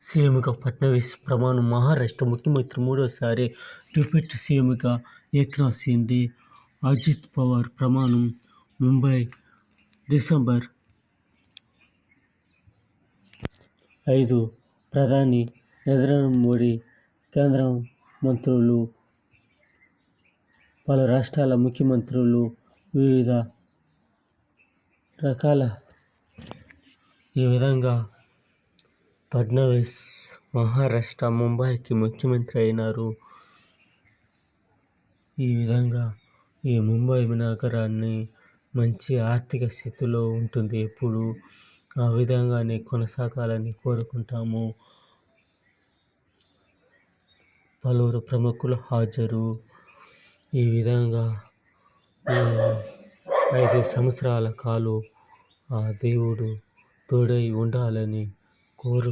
సీఎంగా ఫడ్నవీస్ ప్రమాణం. మహారాష్ట్ర ముఖ్యమంత్రి మూడోసారి డిప్యూటీ సీఎంగా ఏక్నాథ్ షిండే, అజిత్ పవార్ ప్రమాణం. ముంబై, డిసెంబర్ 5. ప్రధాని నరేంద్ర మోదీ, కేంద్ర మంత్రులు, పలు రాష్ట్రాల ముఖ్యమంత్రులు, వివిధ రకాల. ఈ విధంగా ఫడ్నవీస్ మహారాష్ట్ర ముంబైకి ముఖ్యమంత్రి అయినారు. ఈ విధంగా ఈ ముంబై నగరాన్ని మంచి ఆర్థిక స్థితిలో ఉంటుంది. ఎప్పుడు ఆ విధంగానే కొనసాగాలని కోరుకుంటాము. పలువురు ప్రముఖులు హాజరు. ఈ విధంగా 5 సంవత్సరాల కాలం ఆ దేవుడు తోడై ఉండాలని కోరు